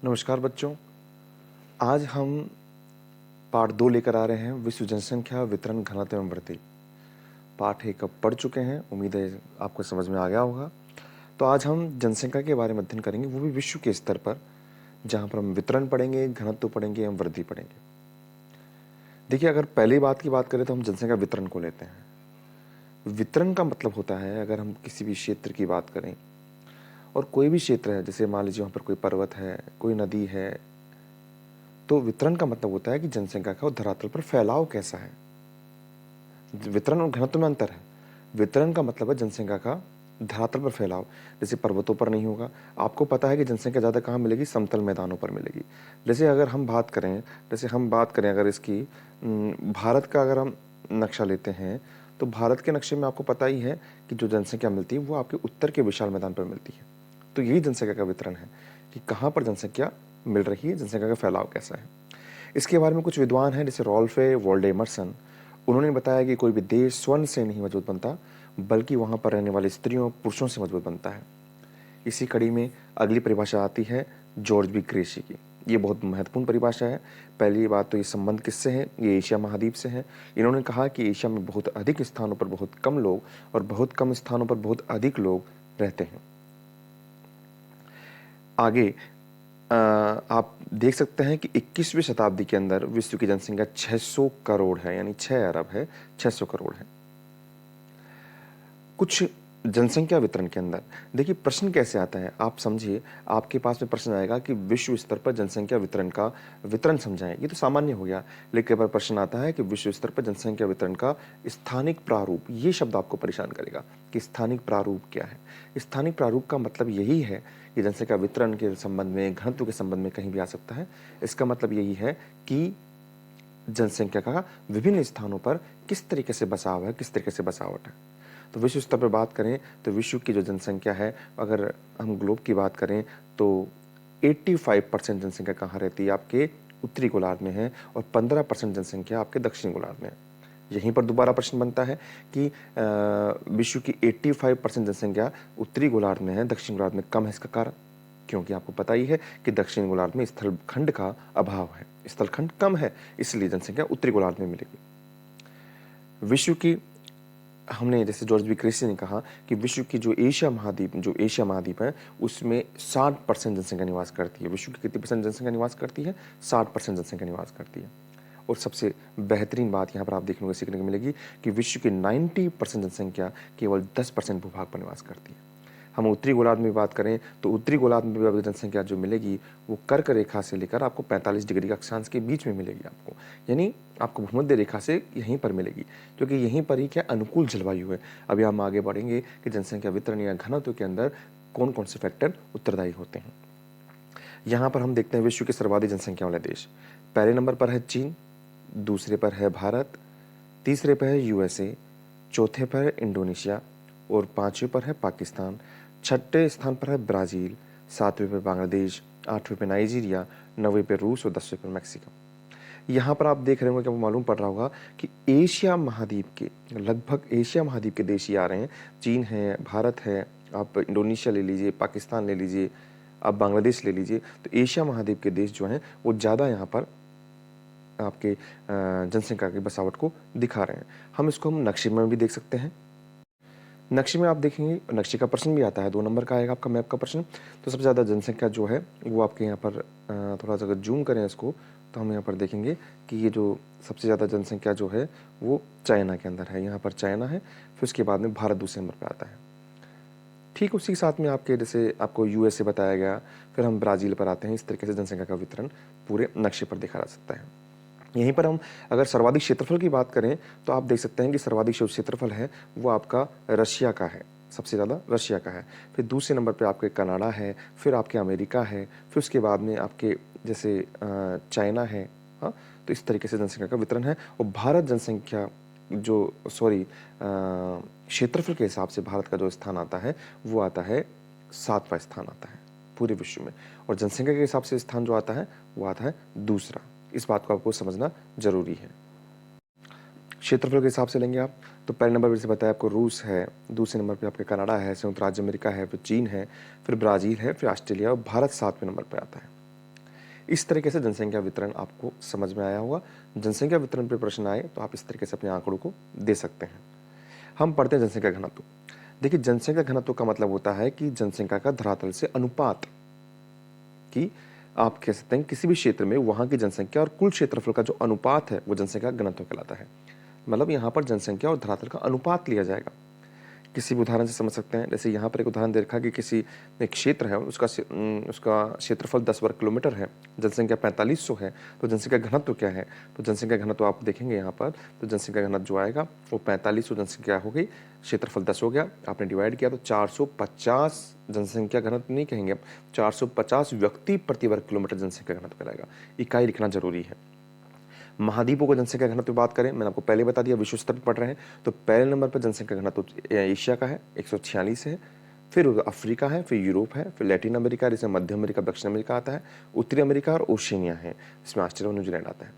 नमस्कार बच्चों। आज हम पाठ 2 लेकर आ रहे हैं, विश्व जनसंख्या वितरण घनत्व एवं वृद्धि। पाठ 1 अब पढ़ चुके हैं, उम्मीद है आपको समझ में आ गया होगा। तो आज हम जनसंख्या के बारे में अध्ययन करेंगे, वो भी विश्व के स्तर पर, जहाँ पर हम वितरण पढ़ेंगे, घनत्व पढ़ेंगे एवं वृद्धि पढ़ेंगे। देखिए, अगर पहली बात की बात करें तो हम जनसंख्या वितरण को लेते हैं। वितरण का मतलब होता है, अगर हम किसी भी क्षेत्र की बात करें और कोई भी क्षेत्र है, जैसे मान लीजिए वहाँ पर कोई पर्वत है, कोई नदी है, तो वितरण का मतलब होता है कि जनसंख्या का धरातल पर फैलाव कैसा है। वितरण और घनत्व में अंतर है। वितरण का मतलब है जनसंख्या का धरातल पर फैलाव। जैसे पर्वतों पर नहीं होगा। आपको पता है कि जनसंख्या ज़्यादा कहाँ मिलेगी? समतल मैदानों पर मिलेगी। जैसे अगर हम बात करें अगर इसकी भारत का अगर हम नक्शा लेते हैं, तो भारत के नक्शे में आपको पता ही है कि जो जनसंख्या मिलती है वो आपके उत्तर के विशाल मैदान पर मिलती है। तो यही जनसंख्या का वितरण है कि कहाँ पर जनसंख्या मिल रही है, जनसंख्या का फैलाव कैसा है। इसके बारे में कुछ विद्वान हैं, जैसे रॉल्फे वॉल्डे एमर्सन। उन्होंने बताया कि कोई भी देश स्वर्ण से नहीं मजबूत बनता, बल्कि वहाँ पर रहने वाले स्त्रियों पुरुषों से मजबूत बनता है। इसी कड़ी में अगली परिभाषा आती है जॉर्ज बी क्रेसी की। ये बहुत महत्वपूर्ण परिभाषा है। पहली बात तो ये संबंध किससे है? ये एशिया महाद्वीप से है। इन्होंने कहा कि एशिया में बहुत अधिक स्थानों पर बहुत कम लोग और बहुत कम स्थानों पर बहुत अधिक लोग रहते हैं। आगे आप देख सकते हैं कि 21वीं शताब्दी के अंदर विश्व की जनसंख्या 600 करोड़ है, यानी 6 अरब है, 600 करोड़ है। कुछ जनसंख्या वितरण के अंदर देखिए प्रश्न कैसे आता है, आप समझिए। आपके पास में प्रश्न आएगा कि विश्व स्तर पर जनसंख्या वितरण का वितरण समझाएं। ये तो सामान्य हो गया, लेकिन पर प्रश्न आता है कि विश्व स्तर पर जनसंख्या वितरण का स्थानिक प्रारूप। ये शब्द आपको परेशान करेगा कि स्थानिक प्रारूप क्या है। स्थानिक प्रारूप का मतलब यही है कि जनसंख्या वितरण के संबंध में, घनत्व के संबंध में कहीं भी आ सकता है। इसका मतलब यही है कि जनसंख्या का विभिन्न स्थानों पर किस तरीके से बसाव है, किस तरीके से बसावट है। तो विश्व स्तर पर बात करें तो विश्व की जो जनसंख्या है, अगर हम ग्लोब की बात करें तो 85% जनसंख्या कहाँ रहती है? आपके उत्तरी गोलार्ध में है, और 15% जनसंख्या आपके दक्षिणी गोलार्ध में है। यहीं पर दोबारा प्रश्न बनता है कि विश्व की 85% जनसंख्या उत्तरी गोलार्ध में है, दक्षिण गोलार्ध में कम है। इसका कारण, क्योंकि आपको पता ही है कि दक्षिण गोलार्ध में स्थलखंड का अभाव है, स्थलखंड कम है, इसलिए जनसंख्या उत्तरी गोलार्ध में मिलेगी। विश्व की, हमने जैसे जॉर्ज बी क्रेसी ने कहा कि विश्व की जो एशिया महाद्वीप है, उसमें 60% जनसंख्या निवास करती है। विश्व की कितनी परसेंट जनसंख्या निवास करती है? 60% जनसंख्या निवास करती है। और सबसे बेहतरीन बात यहाँ पर आप देखने को सीखने को मिलेगी कि विश्व की 90% जनसंख्या केवल 10% भूभाग पर निवास करती है। हम उत्तरी गोलार्ध में बात करें तो उत्तरी गोलार्ध में भी जनसंख्या जो मिलेगी वो कर्क रेखा से लेकर आपको 45 डिग्री अक्षांश के बीच में मिलेगी आपको, यानी आपको भूमध्य रेखा से यहीं पर मिलेगी, क्योंकि यहीं पर ही क्या अनुकूल जलवायु है। अभी हम आगे बढ़ेंगे कि जनसंख्या वितरण या घनत्व के अंदर कौन कौन से फैक्टर उत्तरदायी होते हैं। यहाँ पर हम देखते हैं विश्व के सर्वाधिक जनसंख्या वाले देश। पहले नंबर पर है चीन, दूसरे पर है भारत, तीसरे पर है यूएसए, चौथे पर है इंडोनेशिया और पांचवें पर है पाकिस्तान। छठे स्थान पर है ब्राज़ील, सातवें पर बांग्लादेश, आठवें पर नाइजीरिया, नौवें पर रूस और 10वें पर मैक्सिको। यहाँ पर आप देख रहे होंगे कि आपको मालूम पड़ रहा होगा कि एशिया महाद्वीप के, लगभग एशिया महाद्वीप के देश ही आ रहे हैं। चीन है, भारत है, आप इंडोनेशिया ले लीजिए, पाकिस्तान ले लीजिए, आप बांग्लादेश ले लीजिए। तो एशिया महाद्वीप के देश जो हैं वो ज़्यादा यहाँ पर आपके जनसंख्या की बसावट को दिखा रहे हैं। हम इसको हम नक्शे में भी देख सकते हैं। नक्शे में आप देखेंगे, नक्शे का प्रश्न भी आता है, 2 नंबर का आएगा आपका मैप का प्रश्न। तो सबसे ज़्यादा जनसंख्या जो है वो आपके यहाँ पर थोड़ा सा अगर जूम करें इसको, तो हम यहाँ पर देखेंगे कि ये जो सबसे ज़्यादा जनसंख्या जो है वो चाइना के अंदर है। यहाँ पर चाइना है, फिर उसके बाद में भारत दूसरे नंबर पर आता है। ठीक उसी के साथ में आपके, जैसे आपको यूएसए बताया गया, फिर हम ब्राज़ील पर आते हैं। इस तरीके से जनसंख्या का वितरण पूरे नक्शे पर देखा जा सकता है। यहीं पर हम अगर सर्वाधिक क्षेत्रफल की बात करें तो आप देख सकते हैं कि सर्वाधिक जो क्षेत्रफल है वो आपका रशिया का है, सबसे ज़्यादा रशिया का है। फिर दूसरे नंबर पे आपके कनाडा है, फिर आपके अमेरिका है, फिर उसके बाद में आपके जैसे चाइना है। हाँ, तो इस तरीके से जनसंख्या का वितरण है। और भारत जनसंख्या जो क्षेत्रफल के हिसाब से भारत का जो स्थान आता है वो आता है 7वां स्थान आता है पूरे विश्व में, और जनसंख्या के हिसाब से स्थान जो आता है वो आता है दूसरा। इस बात को आपको समझना जरूरी है। क्षेत्रफल के हिसाब से लेंगे आप तो पहले नंबर पर जैसे बताया आपको रूस है, दूसरे नंबर पे आपके कनाडा है, संयुक्त राज्य अमेरिका है, फिर चीन है, फिर ब्राज़ील है, फिर ऑस्ट्रेलिया, और भारत 7वें नंबर पर आता है। इस तरीके से जनसंख्या वितरण आपको समझ में आया होगा। जनसंख्या वितरण पे प्रश्न आए तो आप इस तरीके से अपने आंकड़ों को दे सकते हैं। हम पढ़ते हैं जनसंख्या घनत्व। देखिए, जनसंख्या घनत्व का मतलब होता है कि जनसंख्या का धरातल से अनुपात, कि आप कह सकते हैं किसी भी क्षेत्र में वहाँ की जनसंख्या और कुल क्षेत्रफल का जो अनुपात है वो जनसंख्या घनत्व कहलाता है। मतलब यहाँ पर जनसंख्या और धरातल का अनुपात लिया जाएगा। किसी भी उदाहरण से समझ सकते हैं। जैसे यहाँ पर एक उदाहरण दे रखा है कि किसी एक क्षेत्र है, उसका क्षेत्रफल 10 वर्ग किलोमीटर है, जनसंख्या 4500 है, तो जनसंख्या घनत्व क्या है? तो जनसंख्या घनत्व आप देखेंगे यहाँ पर, तो जनसंख्या घनत्व जो आएगा वो 4500 जनसंख्या हो गई, क्षेत्रफल 10 हो गया, आपने डिवाइड किया तो 450 जनसंख्या घनत्व नहीं कहेंगे, 450 व्यक्ति प्रति वर्ग किलोमीटर जनसंख्या घनत्व कहलाएगा। इकाई लिखना जरूरी है। महाद्वीपों को जनसंख्या घनत्व की बात करें, मैंने आपको पहले बता दिया, विश्व स्तर पर पढ़ रहे हैं, तो पहले नंबर पर जनसंख्या घनत्व एशिया का है, 146 है, फिर अफ्रीका है, फिर यूरोप है, फिर लैटिन अमेरिका, जिसमें मध्य अमेरिका, दक्षिण अमेरिका आता है, उत्तरी अमेरिका और ओशिनिया है, इसमें ऑस्ट्रेलिया और न्यूजीलैंड आता है।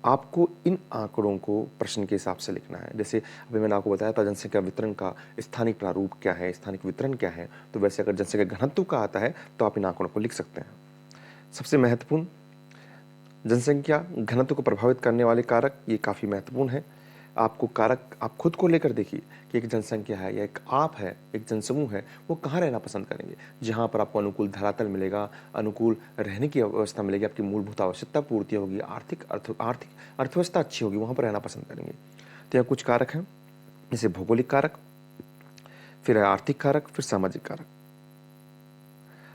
आपको इन आंकड़ों को प्रश्न के हिसाब से लिखना है। जैसे अभी मैंने आपको बताया था जनसंख्या वितरण का स्थानिक प्रारूप क्या है, स्थानिक वितरण क्या है, तो वैसे अगर जनसंख्या घनत्व का आता है तो आप इन आंकड़ों को लिख सकते हैं। सबसे महत्वपूर्ण जनसंख्या घनत्व को प्रभावित करने वाले कारक, ये काफ़ी महत्वपूर्ण है। आपको कारक आप खुद को लेकर देखिए कि एक जनसंख्या है या एक आप है, एक जनसमूह है, वो कहाँ रहना पसंद करेंगे? जहाँ पर आपको अनुकूल धरातल मिलेगा, अनुकूल रहने की व्यवस्था मिलेगी, आपकी मूलभूत आवश्यकता पूर्ति होगी, आर्थिक अर्थव्यवस्था अच्छी होगी, वहाँ पर रहना पसंद करेंगे। तो यहाँ कुछ कारक हैं, जैसे भौगोलिक कारक, फिर है आर्थिक कारक, फिर सामाजिक कारक।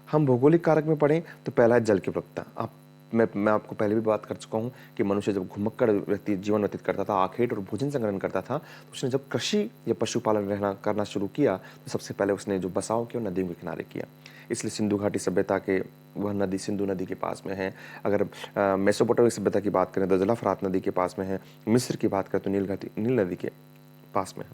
हम भौगोलिक कारक में पढ़ें तो पहला है जल की उपलब्धता। मैं आपको पहले भी बात कर चुका हूँ कि मनुष्य जब घुमक्कड़ जीवन व्यतीत करता था, आखेट और भोजन संग्रहण करता था, तो उसने जब कृषि या पशुपालन करना शुरू किया तो सबसे पहले उसने जो बसाव किया नदियों के किनारे किया। इसलिए सिंधु घाटी सभ्यता के, वह नदी सिंधु नदी के पास में है। अगर मेसोपोटामिक सभ्यता की बात करें तो दजला फरात नदी के पास में है। मिस्र की बात करें तो नील नदी के पास में है।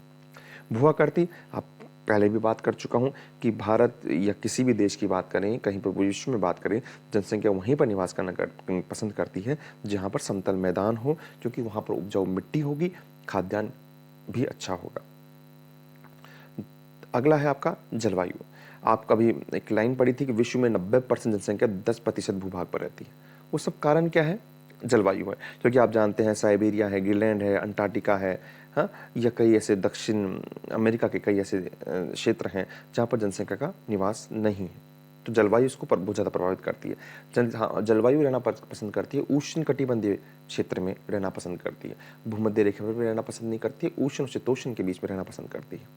भूआकृति, आप पहले भी बात कर चुका हूँ कि भारत या किसी भी देश की बात करें, कहीं पर विश्व में बात करें, जनसंख्या वहीं पर निवास करना पसंद करती है जहाँ पर समतल मैदान हो, क्योंकि वहाँ पर उपजाऊ मिट्टी होगी, खाद्यान्न भी अच्छा होगा। अगला है आपका जलवायु। आप कभी एक लाइन पढ़ी थी कि विश्व में 90% जनसंख्या 10% भूभाग पर रहती है। वो सब कारण क्या है? जलवायु है। क्योंकि आप जानते हैं साइबेरिया है, ग्रीनलैंड है, अंटार्कटिका है, हाँ, या कई ऐसे दक्षिण अमेरिका के कई ऐसे क्षेत्र हैं जहाँ पर जनसंख्या का निवास नहीं है। तो जलवायु इसको बहुत ज़्यादा प्रभावित करती है। जलवायु रहना पसंद करती है, उष्ण कटिबंधीय क्षेत्र में रहना पसंद करती है, भूमध्य रेखा पर रहना पसंद नहीं करती है, उष्ण और शीतोष्ण के बीच में रहना पसंद करती है।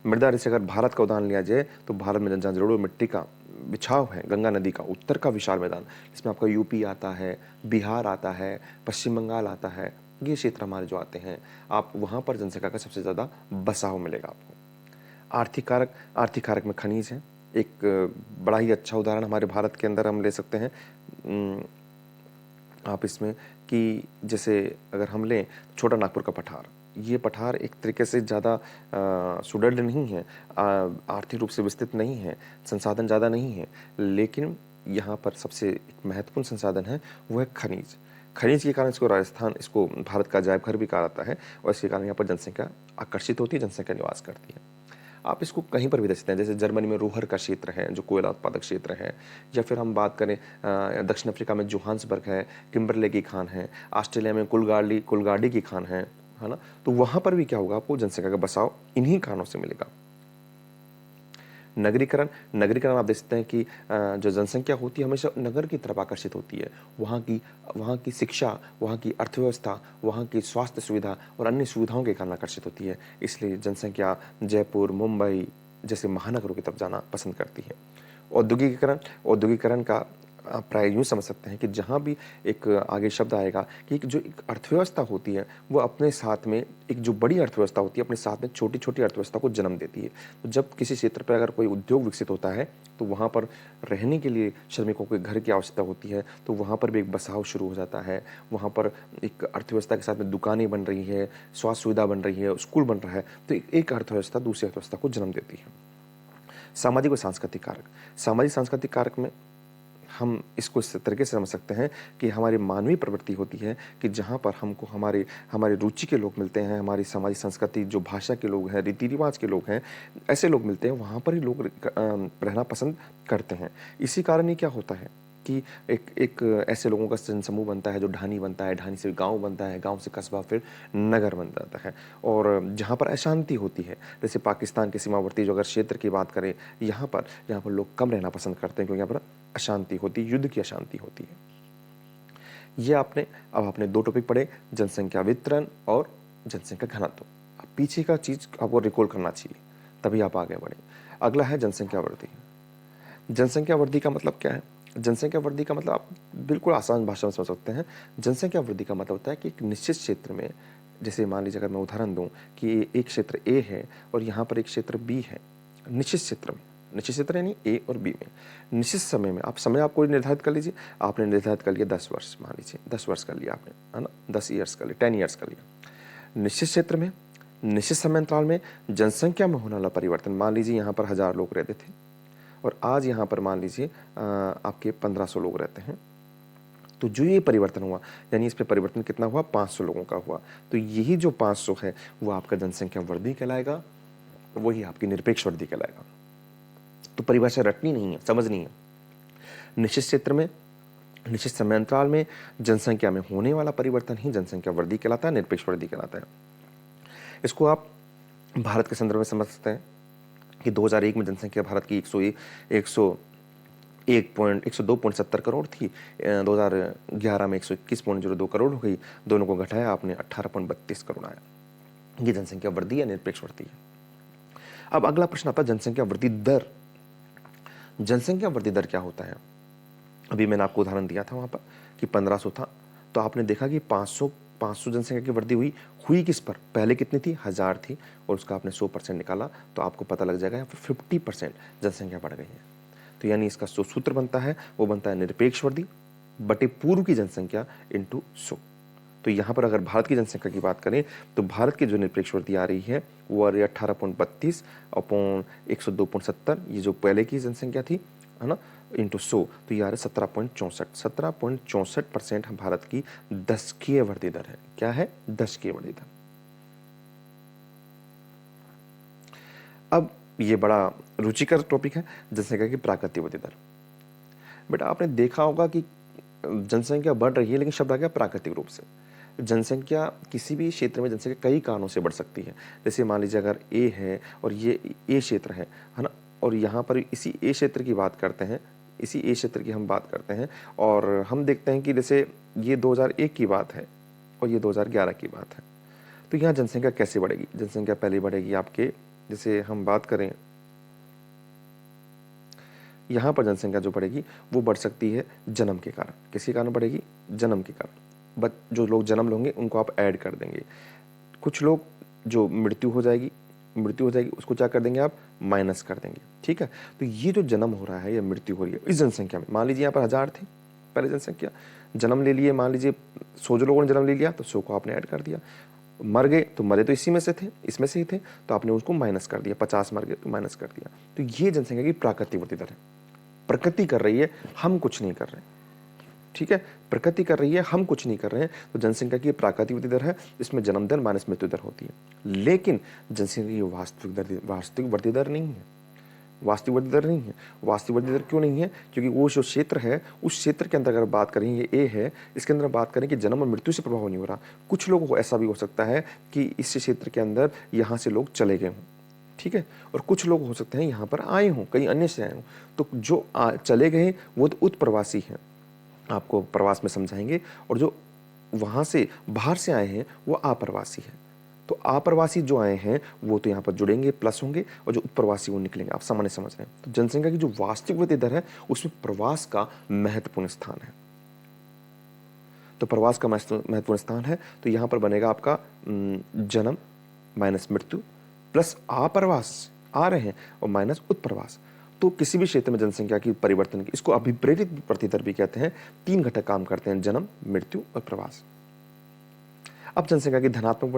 मृदा जैसे अगर भारत का उदाहरण लिया जाए तो भारत में जहाँ जलोढ़ मिट्टी का बिछाव है, गंगा नदी का उत्तर का विशाल मैदान, इसमें आपका यूपी आता है, बिहार आता है, पश्चिम बंगाल आता है, ये क्षेत्र हमारे जो आते हैं, आप वहाँ पर जनसंख्या का सबसे ज़्यादा बसाव मिलेगा आपको। आर्थिक कारक में खनिज है। एक बड़ा ही अच्छा उदाहरण हमारे भारत के अंदर हम ले सकते हैं आप इसमें, कि जैसे अगर हम लें छोटा नागपुर का पठार, ये पठार एक तरीके से ज़्यादा सुदृढ़ नहीं है, आर्थिक रूप से विस्तृत नहीं है, संसाधन ज़्यादा नहीं है, लेकिन यहाँ पर सबसे एक महत्वपूर्ण संसाधन है वो है खनिज। खनिज के कारण इसको भारत का अजायब घर भी कहा जाता है, और इसके कारण यहाँ पर जनसंख्या आकर्षित होती है, जनसंख्या निवास करती है। आप इसको कहीं पर भी देख सकते हैं, जैसे जर्मनी में रूहर का क्षेत्र है जो कोयला उत्पादक क्षेत्र है, या फिर हम बात करें दक्षिण अफ्रीका में जोहान्सबर्ग है, किम्बरले की खान है, ऑस्ट्रेलिया में कुलगाड़ी की खान है ना। तो वहाँ पर भी क्या होगा, आपको जनसंख्या का बसाव इन्हीं कारणों से मिलेगा। नगरीकरण आप देख सकते हैं कि जो जनसंख्या होती है हमेशा नगर की तरफ आकर्षित होती है। वहाँ की शिक्षा, वहाँ की अर्थव्यवस्था, वहाँ की स्वास्थ्य सुविधा और अन्य सुविधाओं के कारण आकर्षित होती है। इसलिए जनसंख्या जयपुर, मुंबई जैसे महानगरों की तरफ जाना पसंद करती है। औद्योगिकरण का आप प्राय यूँ समझ सकते हैं कि जहाँ भी एक आगे शब्द आएगा कि एक अर्थव्यवस्था होती है वो अपने साथ में, एक जो बड़ी अर्थव्यवस्था होती है अपने साथ में छोटी छोटी अर्थव्यवस्था को जन्म देती है। तो जब किसी क्षेत्र पर अगर कोई उद्योग विकसित होता है तो वहाँ पर रहने के लिए श्रमिकों के घर की आवश्यकता होती है, तो वहाँ पर भी एक बसाव शुरू हो जाता है। वहाँ पर एक अर्थव्यवस्था के साथ में दुकानें बन रही है, स्वास्थ्य सुविधा बन रही है, स्कूल बन रहा है, तो एक अर्थव्यवस्था दूसरी अर्थव्यवस्था को जन्म देती है। सामाजिक और सांस्कृतिक कारक में हम इसको इस तरीके से समझ सकते हैं कि हमारी मानवीय प्रवृत्ति होती है कि जहाँ पर हमको हमारे रुचि के लोग मिलते हैं, हमारी सामाजिक संस्कृति, जो भाषा के लोग हैं, रीति रिवाज के लोग हैं, ऐसे लोग मिलते हैं, वहाँ पर ही लोग रहना पसंद करते हैं। इसी कारण ही क्या होता है कि एक एक ऐसे लोगों का जनसमूह बनता है जो ढानी बनता है, ढानी से गाँव बनता है, गाँव से कस्बा, फिर नगर बन जाता है। और जहाँ पर अशांति होती है, जैसे पाकिस्तान के सीमावर्ती जो अगर क्षेत्र की बात करें, यहाँ पर लोग कम रहना पसंद करते हैं क्योंकि यहाँ पर अशांति होती है, युद्ध की अशांति होती है। ये आपने 2 टॉपिक पढ़े, जनसंख्या वितरण और जनसंख्या घनत्व। अब पीछे का चीज़ आपको रिकॉल करना चाहिए, तभी आप आगे बढ़ें। अगला है जनसंख्या वृद्धि। जनसंख्या वृद्धि का मतलब क्या है? जनसंख्या वृद्धि का मतलब आप बिल्कुल आसान भाषा में समझ सकते हैं। जनसंख्या वृद्धि का मतलब होता है कि एक निश्चित क्षेत्र में, जैसे मान लीजिए अगर मैं उदाहरण दूँ कि एक क्षेत्र ए है और यहाँ पर एक क्षेत्र बी है, निश्चित क्षेत्र में, निश्चित क्षेत्र यानी ए और बी में, निश्चित समय में, आप समय आप कोई निर्धारित कर लीजिए, आपने निर्धारित कर लिया 10 वर्ष, मान लीजिए 10 वर्ष कर लिया आपने, है ना, 10 ईयर्स कर लिया, 10 ईयर्स कर लिया। निश्चित क्षेत्र में, निश्चित समय अंतराल में जनसंख्या में होने वाला परिवर्तन, मान लीजिए यहाँ पर 1000 लोग रहते थे और आज यहाँ पर मान लीजिए आपके 1500 लोग रहते हैं। तो जो ये परिवर्तन हुआ, यानी इस पे परिवर्तन कितना हुआ? 500 लोगों का हुआ। तो यही जो 500 है वो आपका जनसंख्या वृद्धि कहलाएगा, वही आपकी निरपेक्ष वृद्धि कहलाएगा। तो परिभाषा रटनी नहीं है, समझनी है। निश्चित क्षेत्र में, निश्चित समय अंतराल में जनसंख्या में होने वाला परिवर्तन ही जनसंख्या वृद्धि कहलाता है, निरपेक्ष वृद्धि कहलाता है। इसको आप भारत के संदर्भ में समझ सकते हैं कि 2001 में जनसंख्या भारत की 102.70 करोड़ थी, 2011 में 121.02 करोड़ हो गई, दोनों को घटाया आपने 18.32 करोड़ आया। ये जनसंख्या वृद्धि या निरपेक्ष वृद्धि है। अब अगला प्रश्न आता है जनसंख्या वृद्धि दर। जनसंख्या वृद्धि दर क्या होता है? अभी मैंने आपको उदाहरण दिया था वहां पर कि 1500 था, तो आपने देखा कि 500 जनसंख्या की वृद्धि हुई किस पर? पहले कितनी थी? 1000 थी, और उसका आपने 100% निकाला तो आपको पता लग जाएगा यहाँ पर 50% जनसंख्या बढ़ गई है। तो यानी इसका जो सूत्र बनता है वो बनता है निरपेक्ष वृद्धि बटे पूर्व की जनसंख्या इंटू 100। तो यहाँ पर अगर भारत की जनसंख्या की बात करें तो भारत की जो निरपेक्ष वृद्धि आ रही है वो आ रही है 18.32 अपॉन 102.70, ये जो पहले की जनसंख्या थी, है ना, इंटू 100, तो ये आ रहा है 17.64% भारत की दशकीय वृद्धि दर है। क्या है? दशकीय वृद्धि दर। अब ये बड़ा रुचिकर टॉपिक है, जनसंख्या की प्राकृतिक वृद्धि दर। बेटा आपने देखा होगा कि जनसंख्या बढ़ रही है, लेकिन शब्द आ गया प्राकृतिक रूप से। जनसंख्या किसी भी क्षेत्र में जनसंख्या कई कारणों से बढ़ सकती है। जैसे मान लीजिए अगर ए है और ये ए क्षेत्र है ना, और यहाँ पर इसी ए क्षेत्र की बात करते हैं, इसी ए क्षेत्र की हम बात करते हैं, और हम देखते हैं कि जैसे ये 2001 की बात है और ये 2011 की बात है, तो यहाँ जनसंख्या कैसे बढ़ेगी? जनसंख्या पहले बढ़ेगी आपके, जैसे हम बात करें यहाँ पर जनसंख्या जो बढ़ेगी वो बढ़ सकती है जन्म के कारण। किसके कारण बढ़ेगी? जन्म के कारण। बट जो लोग जन्म लेंगे उनको आप ऐड कर देंगे। कुछ लोग जो मृत्यु हो जाएगी उसको क्या कर देंगे आप? माइनस कर देंगे। ठीक है, तो ये जो जन्म हो रहा है या मृत्यु हो रही है इस जनसंख्या में, मान लीजिए यहाँ पर 1000 थे पहले जनसंख्या, जन्म ले लिए मान लीजिए 100 जो लोगों ने जन्म ले लिया तो 100 को आपने ऐड कर दिया। मर गए तो मरे तो इसी में से थे, इसमें से ही थे, तो आपने उसको माइनस कर दिया। 50 मर गए तो माइनस कर दिया। तो ये जनसंख्या की प्राकृतिक वृद्धि दर है। प्रकृति कर रही है, हम कुछ नहीं कर रहे। ठीक है, प्रकृति कर रही है, हम कुछ नहीं कर रहे हैं। तो जनसंख्या की प्राकृतिक वृद्धि दर है, इसमें जन्म दर माइनस मृत्यु दर होती है। लेकिन जनसंख्या की वास्तविक वृद्धि दर नहीं है। वास्तविक वृद्धि दर नहीं है। वास्तविक वृद्धि दर क्यों नहीं है? क्योंकि वो जो क्षेत्र है, उस क्षेत्र के अंदर अगर बात करें, ये ए है, इसके अंदर बात करें कि जन्म और मृत्यु से प्रभाव नहीं हो रहा। कुछ लोगों को ऐसा भी हो सकता है कि इस क्षेत्र के अंदर यहाँ से लोग चले गए हों, ठीक है, और कुछ लोग हो सकते हैं यहाँ पर आए हों, कहीं अन्य से आए हों। तो जो चले गए वो तो उत्प्रवासी हैं, आपको प्रवास में समझाएंगे, और जो वहाँ से बाहर से आए हैं वो अप्रवासी हैं। तो अप्रवासी जो आए हैं वो तो यहाँ पर जुड़ेंगे, प्लस होंगे, और जो उत्प्रवासी वो निकलेंगे। आप सामान्य समझ रहे हैं। तो जनसंख्या की जो वास्तविक वृद्धि दर है उसमें प्रवास का महत्वपूर्ण स्थान है। तो प्रवास का महत्वपूर्ण स्थान है, तो यहाँ पर बनेगा आपका जन्म माइनस मृत्यु प्लस अप्रवास आ रहे हैं और माइनस उत्प्रवास। तो किसी भी क्षेत्र में जनसंख्या की परिवर्तन की, इसको अभिप्रेरित वृद्धि दर भी कहते हैं। 3 घटक काम करते हैं, जन्म, मृत्यु और प्रवास। अब जनसंख्या की धनात्मक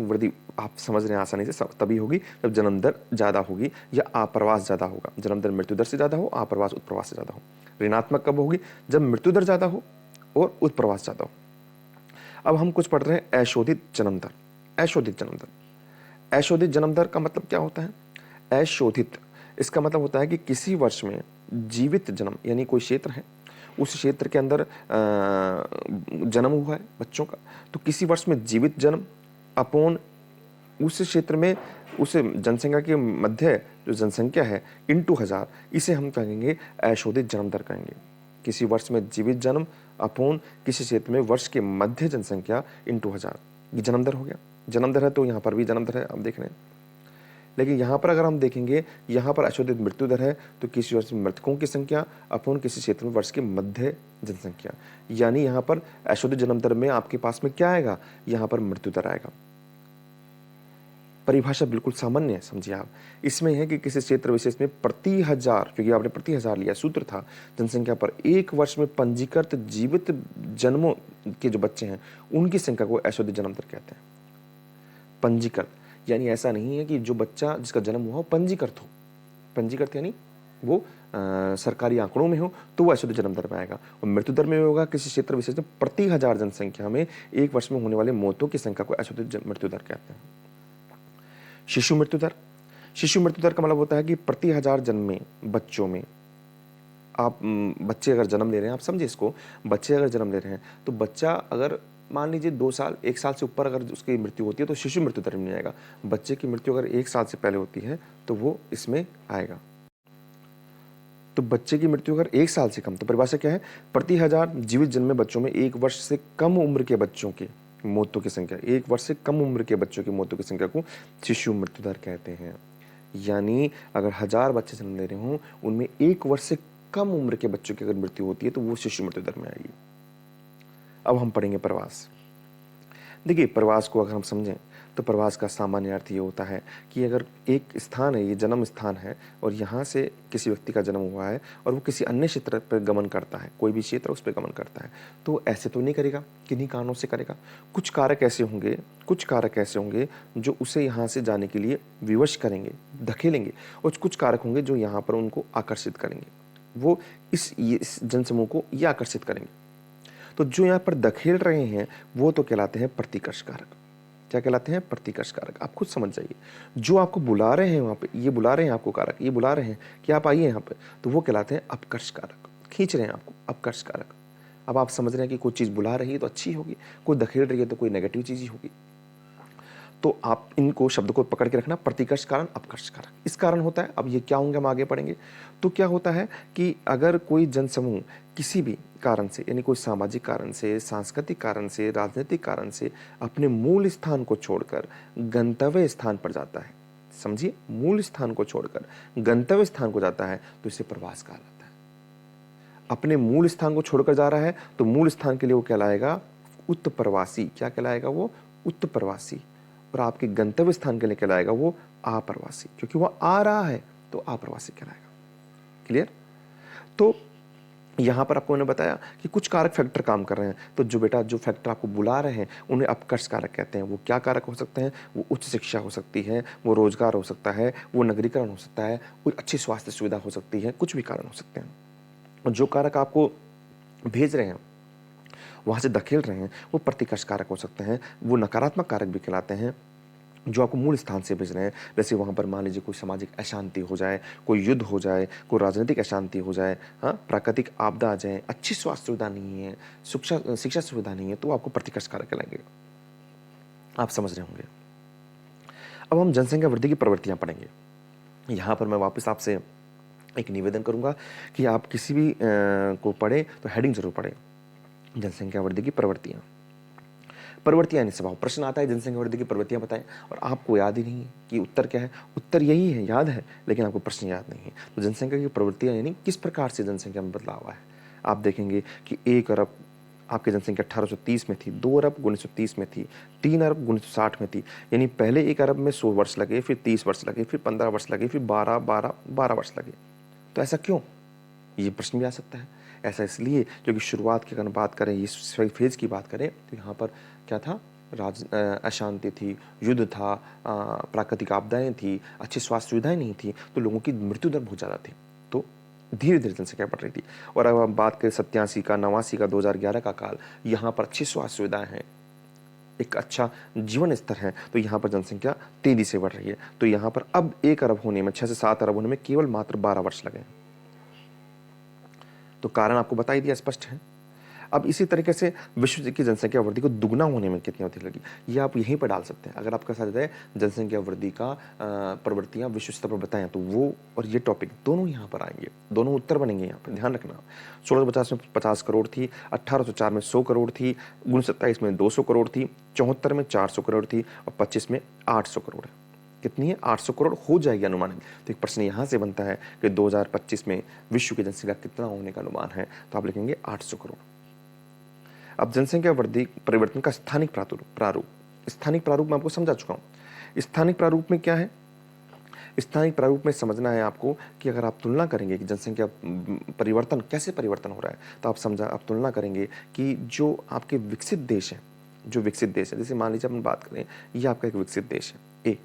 वृद्धि आप समझ रहे हैं आसानी से, तभी होगी जब जन्म दर ज्यादा होगी या अप्रवास ज्यादा होगा। जन्म दर मृत्यु दर से ज्यादा हो, अप्रवास उत्प्रवास से ज्यादा हो। ऋणात्मक कब होगी? जब मृत्यु दर ज्यादा हो और उत्प्रवास ज्यादा हो। अब हम कुछ पढ़ रहे हैं अशोधित जन्म दर। अशोधित जन्म दर का मतलब क्या होता है? अशोधित, इसका मतलब होता है कि किसी वर्ष में जीवित जन्म, यानी कोई क्षेत्र है उस क्षेत्र के अंदर जन्म हुआ है बच्चों का, तो किसी वर्ष में जीवित जन्म अपॉन उस क्षेत्र में उस जनसंख्या के मध्य जो जनसंख्या है इंटू 1000, इसे हम कहेंगे अशोधित जन्म दर कहेंगे। किसी वर्ष में जीवित जन्म अपॉन किसी क्षेत्र में वर्ष के मध्य जनसंख्या इंटू 1000, ये जन्म दर हो गया। जन्म दर है तो यहाँ पर भी जन्म दर है, आप देख रहे हैं। लेकिन यहाँ पर अगर हम देखेंगे, यहाँ पर अशोधित मृत्यु दर है, तो किसी वर्ष में मृतकों की संख्या अपॉन किसी क्षेत्र में वर्ष के मध्य जनसंख्या, यानी यहाँ पर अशोधित जन्म दर में आपके पास में क्या आएगा, यहाँ पर मृत्यु दर आएगा। परिभाषा बिल्कुल सामान्य है, समझिए आप। इसमें है कि किसी क्षेत्र विशेष में प्रति 1000, क्योंकि आपने प्रति 1000 लिया, सूत्र था जनसंख्या पर एक वर्ष में पंजीकृत जीवित जन्मों के जो बच्चे हैं उनकी संख्या को अशोधित जन्म दर कहते हैं। पंजीकृत यानी ऐसा नहीं है कि जो बच्चा जिसका जन्म हुआ हो पंजीकृत हो, पंजीकृत यानी वो सरकारी आंकड़ों में हो तो वो अशुद्ध जन्म दर में आएगा। और मृत्यु दर में होगा किसी क्षेत्र विशेष में प्रति 1000 जनसंख्या में एक वर्ष में होने वाले मौतों की संख्या को अशुद्ध मृत्यु दर कहते हैं। शिशु मृत्यु दर, शिशु मृत्यु दर का मतलब होता है कि प्रति 1000 जन्मे बच्चों में, आप बच्चे अगर जन्म ले रहे हैं, आप समझिए इसको, बच्चे अगर जन्म ले रहे हैं तो बच्चा अगर मान लीजिए 2 साल 1 साल से ऊपर अगर उसकी मृत्यु होती है तो शिशु मृत्यु दर में नहीं आएगा। बच्चे की मृत्यु अगर 1 साल से पहले होती है तो वो इसमें आएगा। तो बच्चे की मृत्यु अगर 1 साल से कम, तो परिभाषा क्या है, प्रति 1000 जीवित जन्मे बच्चों में 1 वर्ष से कम उम्र के बच्चों की मौतों की संख्या, 1 वर्ष से कम उम्र के बच्चों की मौतों की संख्या को शिशु मृत्यु दर कहते हैं। यानी अगर 1000 बच्चे जन्म ले रहे हों उनमें 1 वर्ष से कम उम्र के बच्चों की अगर मृत्यु होती है तो वो शिशु मृत्यु दर में आएगी। अब हम पढ़ेंगे प्रवास। देखिए प्रवास को अगर हम समझें तो प्रवास का सामान्य अर्थ ये होता है कि अगर एक स्थान है, ये जन्म स्थान है और यहाँ से किसी व्यक्ति का जन्म हुआ है और वो किसी अन्य क्षेत्र पर गमन करता है, कोई भी क्षेत्र उस पर गमन करता है, तो ऐसे तो नहीं करेगा, किन्हीं कारणों से करेगा। कुछ कारक ऐसे होंगे जो उसे यहाँ से जाने के लिए विवश करेंगे, धकेलेंगे, और कुछ कारक होंगे जो यहाँ पर उनको आकर्षित करेंगे, वो इस जनसमूह को ये आकर्षित करेंगे। तो जो यहाँ पर धकेल रहे हैं वो तो कहलाते हैं प्रतिकर्ष कारक। क्या कहलाते हैं? प्रतिकर्ष कारक। आप खुद समझ जाइए, जो आपको बुला रहे हैं वहाँ पे, ये बुला रहे हैं आपको कारक, ये बुला रहे हैं कि आप आइए यहाँ पे, तो वो कहलाते हैं अपकर्ष कारक। खींच रहे हैं आपको, अपकर्ष कारक। अब आप समझ रहे हैं कि कोई चीज़ बुला रही है तो अच्छी होगी, कोई धकेल रही है तो कोई नेगेटिव चीज़ ही होगी। तो आप इनको शब्द को पकड़ के रखना, प्रतिकर्ष कारण, अपकर्ष कारक। इस कारण होता है, अब ये क्या होंगे हम आगे पढ़ेंगे। तो क्या होता है कि अगर कोई जनसमूह किसी भी कारण से, यानी कोई सामाजिक कारण से, सांस्कृतिक कारण से, राजनीतिक कारण से अपने मूल स्थान को छोड़कर गंतव्य स्थान पर जाता है, समझिए, मूल स्थान को छोड़कर गंतव्य स्थान को जाता है, तो इसे प्रवास कहा जाता है। अपने मूल स्थान को छोड़कर जा रहा है तो मूल स्थान के लिए वो कहलाएगा उत्प्रवासी। क्या कहलाएगा? वो उत्प्रवासी। और आपके गंतव्य स्थान के लिए कहलाएगा वो आप्रवासी, क्योंकि वो आ रहा है तो आप्रवासी कहलाएगा। क्लियर? तो यहां पर आपको मैंने बताया कि कुछ कारक फैक्टर काम कर रहे हैं, तो जो फैक्टर आपको बुला रहे हैं उन्हें अपकर्ष कारक कहते हैं। वो क्या कारक हो सकते हैं? वो उच्च शिक्षा हो सकती है, वो रोजगार हो सकता है, वो नगरीकरण हो सकता है, कोई अच्छी स्वास्थ्य सुविधा हो सकती है, कुछ भी कारण हो सकते हैं। और जो कारक आपको भेज रहे हैं, वहां से धकेल रहे हैं, वो प्रतिकर्ष कारक हो सकते हैं। वो नकारात्मक कारक भी कहलाते हैं जो आपको मूल स्थान से भेज रहे हैं। जैसे वहाँ पर मान लीजिए कोई सामाजिक अशांति हो जाए, कोई युद्ध हो जाए, कोई राजनीतिक अशांति हो जाए, हाँ, प्राकृतिक आपदा आ जाए, अच्छी स्वास्थ्य सुविधा नहीं है, शिक्षा सुविधा नहीं है, तो आपको प्रतिकर्ष कारक कहलाएंगे। आप समझ रहे होंगे। अब हम जनसंख्या वृद्धि की प्रवृत्तियां पढ़ेंगे। यहाँ पर मैं वापस आपसे एक निवेदन करूंगा कि आप किसी भी को पढ़ें तो हेडिंग जरूर पढ़ें, जनसंख्या वृद्धि की प्रवृत्तियां। प्रवृत्तियां यानी स्वभाव। प्रश्न आता है जनसंख्या वृद्धि की प्रवृत्तियां बताएं, और आपको याद ही नहीं है कि उत्तर क्या है। उत्तर यही है, याद है, लेकिन आपको प्रश्न याद नहीं है। तो जनसंख्या की प्रवृत्तियां यानी किस प्रकार से जनसंख्या में बदलाव हुआ है। आप देखेंगे कि 1 अरब आपकी जनसंख्या 1830 में थी, 2 अरब 1930 में थी, 3 अरब 1960 में थी। यानी पहले 1 अरब में 100 वर्ष लगे, फिर 30 वर्ष लगे, फिर 15 वर्ष लगे, फिर 12 वर्ष लगे। तो ऐसा क्यों? ये प्रश्न भी आ सकता है। ऐसा इसलिए क्योंकि शुरुआत की अगर बात करें, इस फेज की बात करें, तो यहाँ पर क्या था? अशांति थी, युद्ध था, प्राकृतिक आपदाएं थी, अच्छी स्वास्थ्य सुविधाएं नहीं थी, तो लोगों की मृत्यु दर बहुत ज़्यादा थी। तो धीरे धीरे जनसंख्या बढ़ रही थी। और अब हम बात करें 87 का, 89 का, 2011 का काल, यहाँ पर अच्छी स्वास्थ्य सुविधाएं हैं, एक अच्छा जीवन स्तर है, तो यहाँ पर जनसंख्या तेजी से बढ़ रही है। तो यहाँ पर अब 1 अरब होने में, 6 से 7 अरब होने में केवल मात्र 12 वर्ष लगे। तो कारण आपको बता ही दिया, स्पष्ट है। अब इसी तरीके से विश्व की जनसंख्या वृद्धि को दुगना होने में कितनी अवधि लगी, ये आप यहीं पर डाल सकते हैं। अगर आपका साथ है जनसंख्या वृद्धि का प्रवृत्तियां विश्व स्तर पर बताएं, तो वो और ये टॉपिक दोनों यहाँ पर आएंगे, दोनों उत्तर बनेंगे यहाँ पर, ध्यान रखना। 1650 में 50 करोड़ थी, 1804 में 100 करोड़ थी, 1927 में 200 करोड़ थी, 74 में 400 करोड़ थी और 25 में 800 करोड़ है। कितनी है? 800 करोड़ हो जाएगी अनुमानित। तो एक प्रश्न यहाँ से बनता है कि 2025 में विश्व की जनसंख्या कितना होने का अनुमान है, तो आप लिखेंगे 800 करोड़। अब जनसंख्या वृद्धि परिवर्तन का स्थानिक प्रारूप, स्थानिक प्रारूप में आपको समझा चुका हूं। स्थानिक प्रारूप में क्या है? स्थानिक प्रारूप में समझना है आपको कि अगर आप तुलना करेंगे कि जनसंख्या परिवर्तन कैसे परिवर्तन हो रहा है, तो आप तुलना करेंगे कि जो आपके विकसित देश हैं, जो विकसित देश है, जैसे मान लीजिए अपन बात करें, ये आपका एक विकसित देश है ए,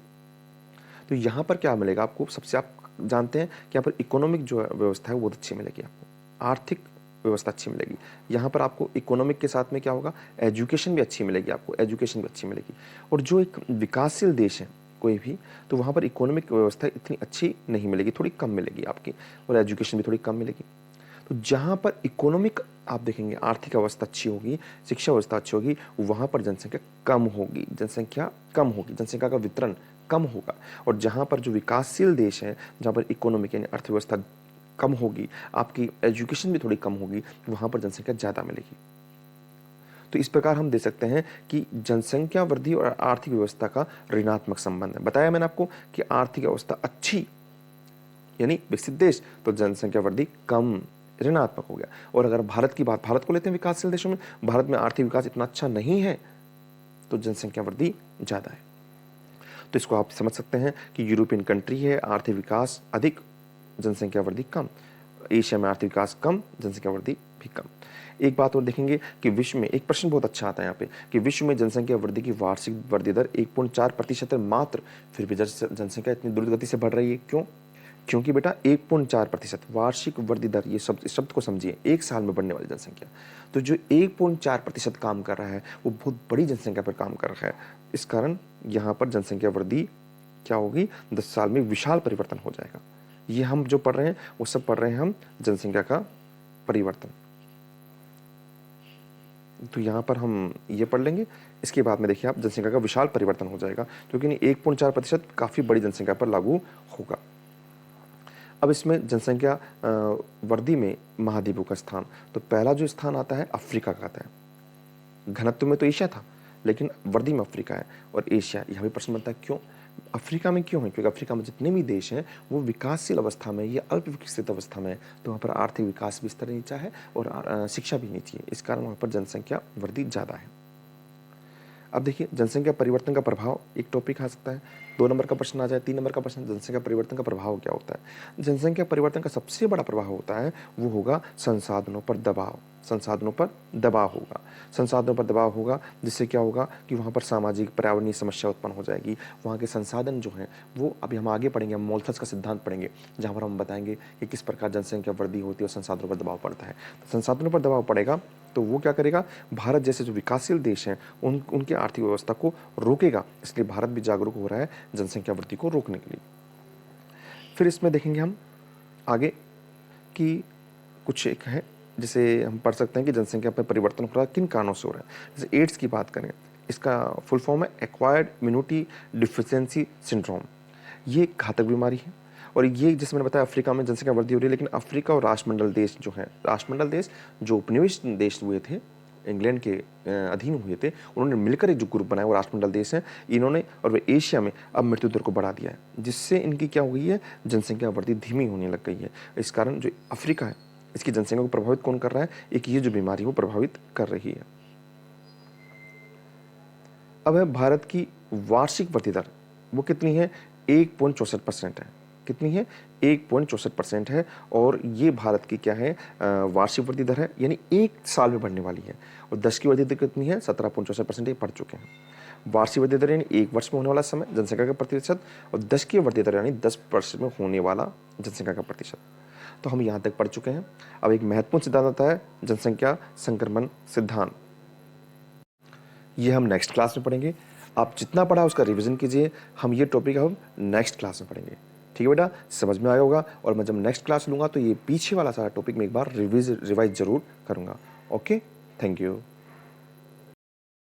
तो यहाँ पर क्या मिलेगा आपको? सबसे आप जानते हैं कि यहाँ पर इकोनॉमिक जो व्यवस्था है वो अच्छी मिलेगी आपको, आर्थिक व्यवस्था अच्छी मिलेगी। यहाँ पर आपको इकोनॉमिक के साथ में क्या होगा? एजुकेशन भी अच्छी मिलेगी आपको, एजुकेशन भी अच्छी मिलेगी। और जो एक विकासशील देश है कोई भी, तो वहाँ पर इकोनॉमिक व्यवस्था इतनी अच्छी नहीं मिलेगी, थोड़ी कम मिलेगी आपकी, और एजुकेशन भी थोड़ी कम मिलेगी। तो जहाँ पर इकोनॉमिक आप देखेंगे आर्थिक अवस्था अच्छी होगी, शिक्षा व्यवस्था अच्छी होगी, वहाँ पर जनसंख्या कम होगी, जनसंख्या कम होगी, जनसंख्या का वितरण कम होगा। और जहाँ पर जो विकासशील देश है, जहाँ पर इकोनॉमिक यानी अर्थव्यवस्था कम होगी, आपकी एजुकेशन भी थोड़ी कम होगी, वहाँ पर जनसंख्या ज़्यादा मिलेगी। तो इस प्रकार हम दे सकते हैं कि जनसंख्या वृद्धि और आर्थिक व्यवस्था का ऋणात्मक संबंध है। बताया मैंने आपको कि आर्थिक अवस्था अच्छी यानी विकसित देश, तो जनसंख्या वृद्धि कम, ऋणात्मक हो गया। और अगर भारत की बात, भारत को लेते हैं विकासशील देशों में, भारत में आर्थिक विकास इतना अच्छा नहीं है, तो जनसंख्या वृद्धि ज़्यादा है। तो इसको आप समझ सकते हैं कि यूरोपियन कंट्री है, आर्थिक विकास अधिक, जनसंख्या वृद्धि कम। एशिया में आर्थिक विकास कम, जनसंख्या वृद्धि भी कम। एक बात और देखेंगे कि विश्व में, एक प्रश्न बहुत अच्छा आता है यहाँ पे, कि विश्व में जनसंख्या वृद्धि की वार्षिक वृद्धि दर 1.4% है मात्र, फिर भी जनसंख्या इतनी द्रुत गति से बढ़ रही है, क्यों? क्योंकि बेटा 1.4% वार्षिक वृद्धि दर, ये शब्द को समझिए, एक साल में बढ़ने वाली जनसंख्या। तो जो 1.4% काम कर रहा है, वो बहुत बड़ी जनसंख्या पर काम कर रहा है। इस कारण यहाँ पर जनसंख्या वृद्धि क्या होगी? 10 साल में विशाल परिवर्तन हो जाएगा। ये हम जो पढ़ रहे हैं वो सब पढ़ रहे हैं हम जनसंख्या का परिवर्तन। तो यहाँ पर हम ये पढ़ लेंगे, इसके बाद में देखिए आप जनसंख्या का विशाल परिवर्तन हो जाएगा, क्योंकि 1.4% काफ़ी बड़ी जनसंख्या पर लागू होगा। अब इसमें जनसंख्या वृद्धि में महाद्वीपों का स्थान, तो पहला जो स्थान आता है अफ्रीका का आता है। घनत्व में तो एशिया था, लेकिन वृद्धि में अफ्रीका है। और एशिया, यहाँ भी प्रश्न बनता है क्यों अफ्रीका में क्यों है? क्योंकि अफ्रीका में जितने भी देश हैं वो विकासशील अवस्था में या अल्प विकसित अवस्था में है, तो वहाँ पर आर्थिक विकास भी स्तर नीचा है और शिक्षा भी नीची है, इस कारण वहाँ पर जनसंख्या वृद्धि ज़्यादा है। अब देखिए जनसंख्या परिवर्तन का प्रभाव एक टॉपिक आ सकता है, 2 नंबर का प्रश्न आ जाए, 3 नंबर का प्रश्न, जनसंख्या परिवर्तन का प्रभाव क्या होता है? जनसंख्या परिवर्तन का सबसे बड़ा प्रभाव होता है वो होगा संसाधनों पर दबाव, संसाधनों पर दबाव होगा, संसाधनों पर दबाव होगा, जिससे क्या होगा कि वहाँ पर सामाजिक पर्यावरणीय समस्या उत्पन्न हो जाएगी। वहाँ के संसाधन जो हैं वो अभी हम आगे पढ़ेंगे, हम मोल्थस का सिद्धांत पढ़ेंगे, जहाँ पर हम बताएंगे कि किस प्रकार जनसंख्या वृद्धि होती है और संसाधनों पर दबाव पड़ता है। तो संसाधनों पर दबाव पड़ेगा तो वो क्या करेगा? भारत जैसे जो विकासशील देश हैं उनकी आर्थिक व्यवस्था को रोकेगा। इसलिए भारत भी जागरूक हो रहा है जनसंख्या वृद्धि को रोकने के लिए। फिर इसमें देखेंगे हम आगे कि कुछ एक है, जैसे हम पढ़ सकते हैं कि जनसंख्या में परिवर्तन हो रहा है किन कारणों से हो रहा है। जैसे एड्स की बात करें, इसका फुल फॉर्म है एक्वायर्ड इम्यूनिटी डिफिशियंसी सिंड्रोम। ये घातक बीमारी है और ये, जैसे मैंने बताया, अफ्रीका में जनसंख्या वृद्धि हो रही है, लेकिन अफ्रीका और राष्ट्रमंडल देश जो हैं, राष्ट्रमंडल देश जो उपनिवेश देश हुए थे, इंग्लैंड के अधीन हुए थे, उन्होंने मिलकर एक जो ग्रुप बनाया वो राष्ट्रमंडल देश हैं इन्होंने, और वे एशिया में अब मृत्यु दर को बढ़ा दिया है, जिससे इनकी क्या हो गई है? जनसंख्या वृद्धि धीमी होने लग गई है। इस कारण जो अफ्रीका है इसकी जनसंख्या को प्रभावित कौन कर रहा है? एक ये जो बीमारी वो प्रभावित कर रही है। अब है भारत की वार्षिक वृद्धि दर, वो कितनी है? 1.64% है। कितनी है? 1.64% है। और ये भारत की क्या है? वार्षिक वृद्धि दर है, यानी एक साल में बढ़ने वाली है। और 10 की वृद्धि दर कितनी है? 17.64%, ये पढ़ चुके हैं। वार्षिक वृद्धि दर यानी एक वर्ष में होने वाला समय जनसंख्या का प्रतिशत, और 10 की वृद्धि दर यानी 10 वर्ष में होने वाला जनसंख्या का प्रतिशत। तो हम यहाँ तक पढ़ चुके हैं। अब एक महत्वपूर्ण सिद्धांत आता है जनसंख्या संक्रमण सिद्धांत। ये हम नेक्स्ट क्लास में पढ़ेंगे। आप जितना पढ़ा उसका रिवीजन कीजिए। हम ये टॉपिक हम नेक्स्ट क्लास में पढ़ेंगे। ठीक है बेटा, समझ में आया होगा। और मैं जब नेक्स्ट क्लास लूँगा तो ये पीछे वाला सारा टॉपिक मैं एक बार रिवाइज़ ज़रूर करूँगा। Okay, thank you.